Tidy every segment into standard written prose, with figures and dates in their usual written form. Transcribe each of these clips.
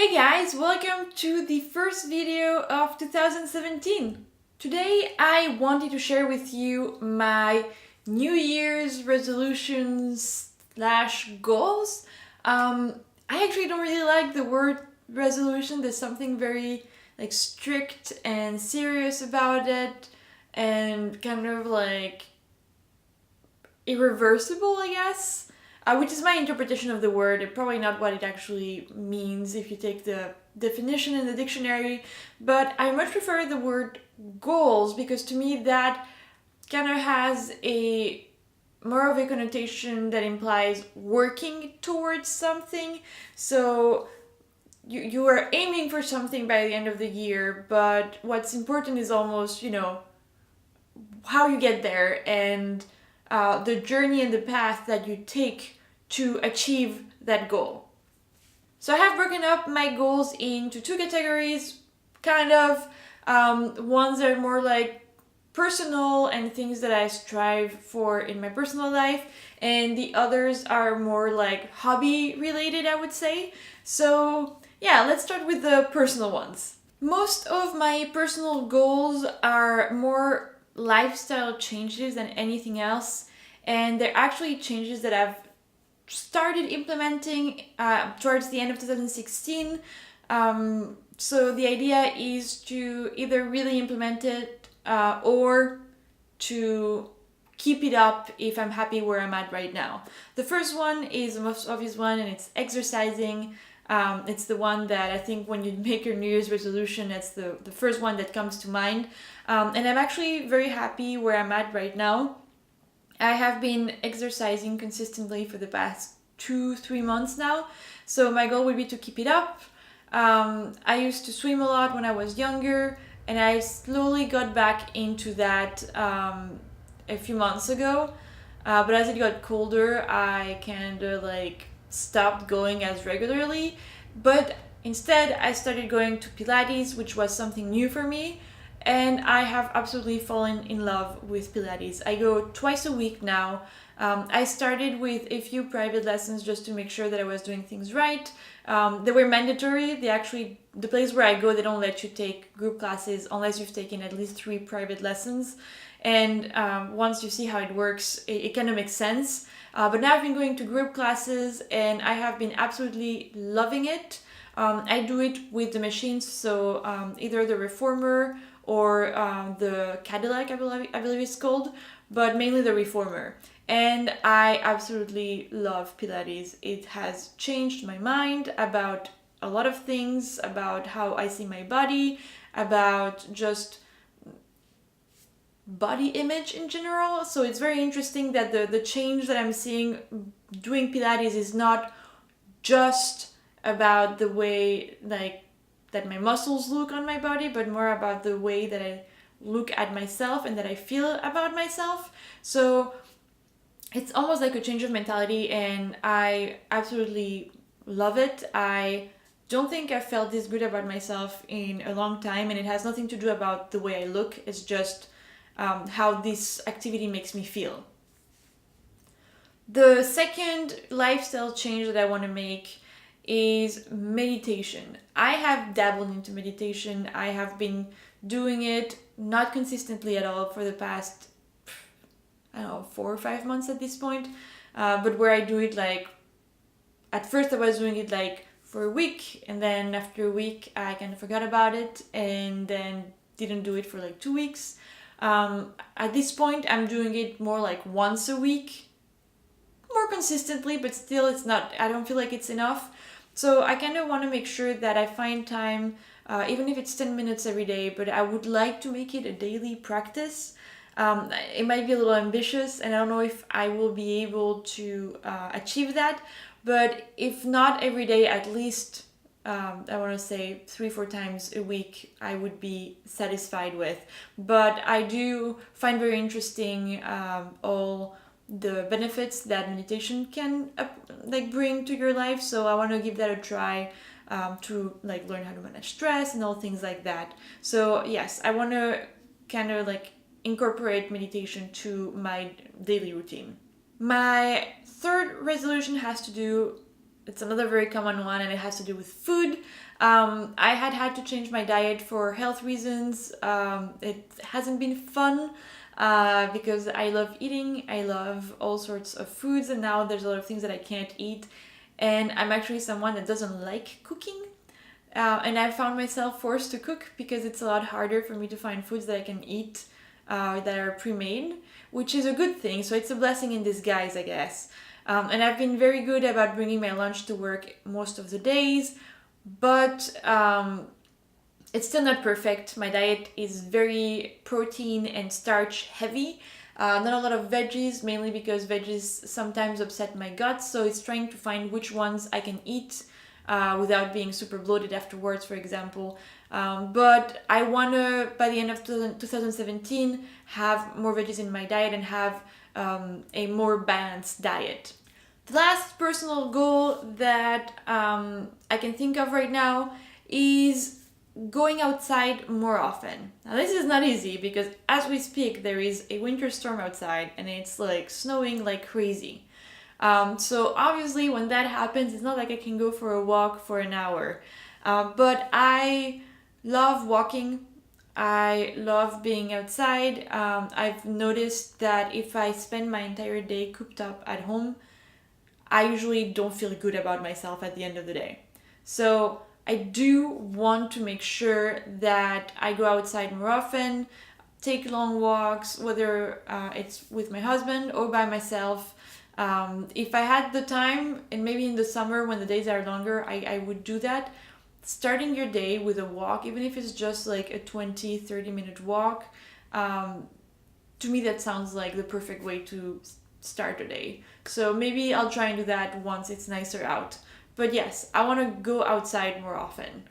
Hey guys, welcome to the first video of 2017. Today I wanted to share with you my New Year's resolutions slash goals. I actually don't really like the word resolution. There's something very strict and serious about it and kind of irreversible, I guess. Which is my interpretation of the word, and probably not what it actually means if you take the definition in the dictionary. But I much prefer the word goals because to me that kind of has a more of a connotation that implies working towards something. So you are aiming for something by the end of the year, but what's important is almost, how you get there and the journey and the path that you take to achieve that goal. So I have broken up my goals into two categories, kind of. Ones that are more like personal and things that I strive for in my personal life, and the others are more like hobby related, I would say. So yeah, let's start with the personal ones. Most of my personal goals are more lifestyle changes than anything else, and they're actually changes that I've started implementing towards the end of 2016. So the idea is to either really implement it or to keep it up if I'm happy where I'm at right now. The first one is the most obvious one, and it's exercising. It's the one that I think when you make your New Year's resolution, it's the first one that comes to mind. And I'm actually very happy where I'm at right now. I have been exercising consistently for the past 2-3 months now, so my goal would be to keep it up. I used to swim a lot when I was younger, and I slowly got back into that a few months ago. But as it got colder, I kind of stopped going as regularly. But instead, I started going to Pilates, which was something new for me. And I have absolutely fallen in love with Pilates. I go twice a week now. I started with a few private lessons just to make sure that I was doing things right. They were mandatory. The place where I go, they don't let you take group classes unless you've taken at least 3 private lessons. And once you see how it works, it kind of makes sense. But now I've been going to group classes and I have been absolutely loving it. I do it with the machines, so either the Reformer or the Cadillac, I believe it's called, but mainly the Reformer. And I absolutely love Pilates. It has changed my mind about a lot of things, about how I see my body, about just body image in general. So it's very interesting that the change that I'm seeing doing Pilates is not just about the way that my muscles look on my body, but more about the way that I look at myself and that I feel about myself. So it's almost like a change of mentality, and I absolutely love it. I don't think I've felt this good about myself in a long time, and it has nothing to do about the way I look. It's just how this activity makes me feel. The second lifestyle change that I want to make is meditation. I have dabbled into meditation. I have been doing it not consistently at all for the past, 4 or 5 months at this point. But where I do it at first I was doing it for a week, and then after a week I kind of forgot about it and then didn't do it for 2 weeks. At this point I'm doing it more once a week, more consistently, but still I don't feel like it's enough. So I kind of want to make sure that I find time, even if it's 10 minutes every day, but I would like to make it a daily practice. It might be a little ambitious, and I don't know if I will be able to achieve that, but if not every day, at least I want to say 3-4 times a week, I would be satisfied with. But I do find very interesting all the benefits that meditation can bring to your life, so I want to give that a try to learn how to manage stress and all things like that. So yes, I want to kind of incorporate meditation to my daily routine. My third resolution has to do it's another very common one, and it has to do with food. I had to change my diet for health reasons. It hasn't been fun because I love eating, I love all sorts of foods, and now there's a lot of things that I can't eat. And I'm actually someone that doesn't like cooking. And I found myself forced to cook because it's a lot harder for me to find foods that I can eat that are pre-made, which is a good thing. So it's a blessing in disguise, I guess. And I've been very good about bringing my lunch to work most of the days, but it's still not perfect. My diet is very protein and starch heavy. Not a lot of veggies, mainly because veggies sometimes upset my gut. So it's trying to find which ones I can eat without being super bloated afterwards, for example. But I want to, by the end of 2017, have more veggies in my diet and have a more balanced diet. The last personal goal that I can think of right now is going outside more often. Now this is not easy because as we speak there is a winter storm outside and it's like snowing like crazy. So obviously when that happens, it's not like I can go for a walk for an hour. But I love walking. I love being outside. I've noticed that if I spend my entire day cooped up at home, I usually don't feel good about myself at the end of the day. So I do want to make sure that I go outside more often, take long walks, whether it's with my husband or by myself. If I had the time, and maybe in the summer when the days are longer, I would do that. Starting your day with a walk, even if it's just like a 20-30 minute walk, to me that sounds like the perfect way to start a day. So maybe I'll try and do that once it's nicer out. But yes, I want to go outside more often.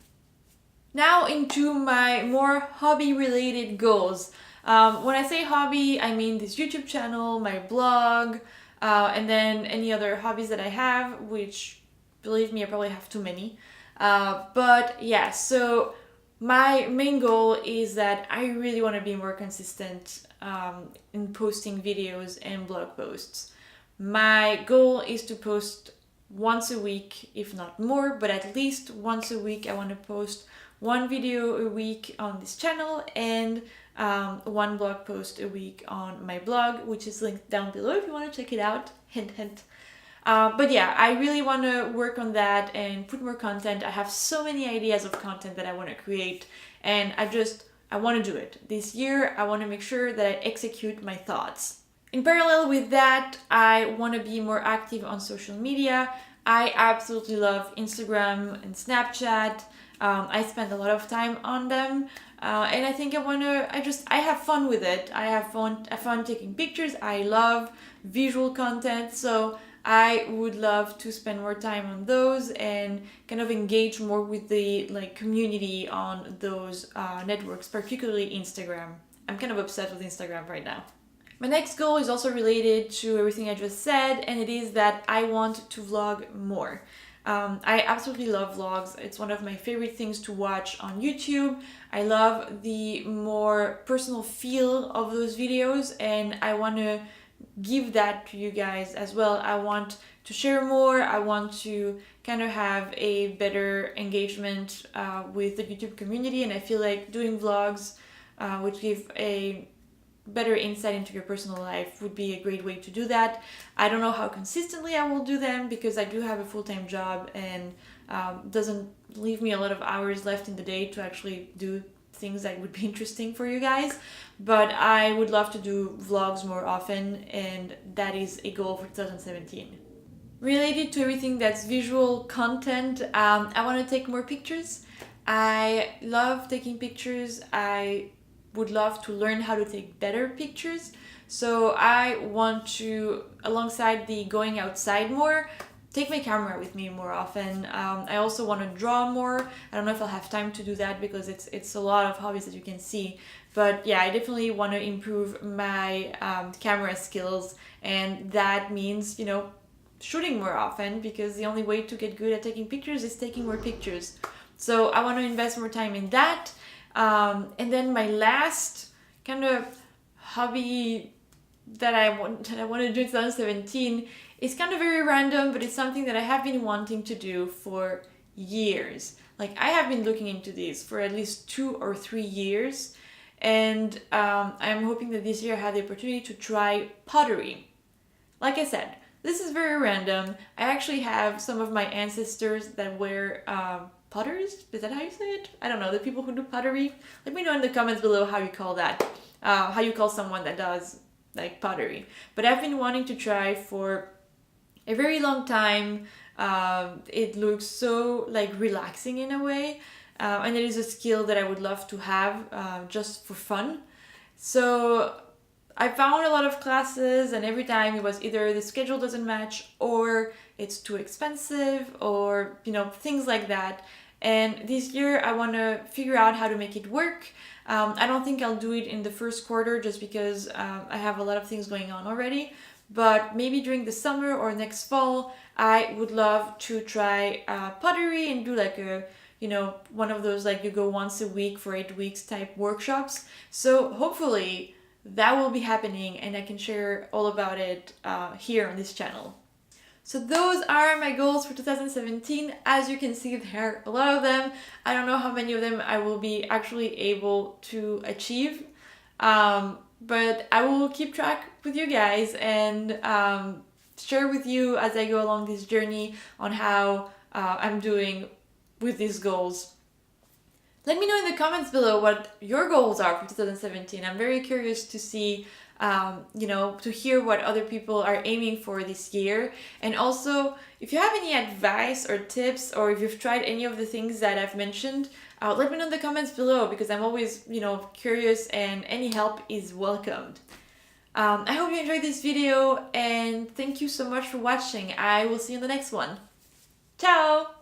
Now into my more hobby related goals. When I say hobby, I mean this YouTube channel, my blog, and then any other hobbies that I have, which, believe me, I probably have too many. But yeah, so my main goal is that I really want to be more consistent in posting videos and blog posts. My goal is to post once a week, if not more, but at least once a week. I want to post one video a week on this channel and one blog post a week on my blog, which is linked down below if you want to check it out. Hint, hint. But yeah, I really want to work on that and put more content. I have so many ideas of content that I want to create, and I want to do it. This year, I want to make sure that I execute my thoughts. In parallel with that, I want to be more active on social media. I absolutely love Instagram and Snapchat. I spend a lot of time on them. And I think I have fun with it. I have fun taking pictures. I love visual content. So I would love to spend more time on those and kind of engage more with the community on those networks, particularly Instagram. I'm kind of obsessed with Instagram right now. My next goal is also related to everything I just said, and it is that I want to vlog more. I absolutely love vlogs. It's one of my favorite things to watch on YouTube. I love the more personal feel of those videos, and I want to give that to you guys as well. I want to share more. I want to kind of have a better engagement with the YouTube community, and I feel like doing vlogs which give a better insight into your personal life would be a great way to do that. I don't know how consistently I will do them because I do have a full-time job and doesn't leave me a lot of hours left in the day to actually do things that would be interesting for you guys. But I would love to do vlogs more often, and that is a goal for 2017. Related to everything that's visual content, I want to take more pictures. I love taking pictures. I would love to learn how to take better pictures. So I want to, alongside the going outside more, take my camera with me more often. I also want to draw more. I don't know if I'll have time to do that because it's a lot of hobbies that you can see. But yeah, I definitely want to improve my camera skills, and that means, shooting more often, because the only way to get good at taking pictures is taking more pictures. So I want to invest more time in that. And then my last kind of hobby that I want to do in 2017 It's kind of very random, but it's something that I have been wanting to do for years. Like, I have been looking into this for at least 2 or 3 years, and I'm hoping that this year I have the opportunity to try pottery. Like I said, this is very random. I actually have some of my ancestors that were potters. Is that how you say it? I don't know. The people who do pottery. Let me know in the comments below how you call that. How you call someone that does like pottery. But I've been wanting to try for a very long time. It looks so like relaxing in a way, and it is a skill that I would love to have just for fun. So I found a lot of classes, and every time it was either the schedule doesn't match or it's too expensive, or things like that. And this year I want to figure out how to make it work. I don't think I'll do it in the first quarter just because I have a lot of things going on already. But maybe during the summer or next fall, I would love to try pottery and do like a, one of those like you go once a week for 8 weeks type workshops. So hopefully that will be happening and I can share all about it here on this channel. So those are my goals for 2017. As you can see, there are a lot of them. I don't know how many of them I will be actually able to achieve. But I will keep track with you guys and share with you as I go along this journey on how I'm doing with these goals. Let me know in the comments below what your goals are for 2017. I'm very curious to see, to hear what other people are aiming for this year. And also, if you have any advice or tips, or if you've tried any of the things that I've mentioned, let me know in the comments below, because I'm always, curious, and any help is welcomed. I hope you enjoyed this video, and thank you so much for watching. I will see you in the next one. Ciao!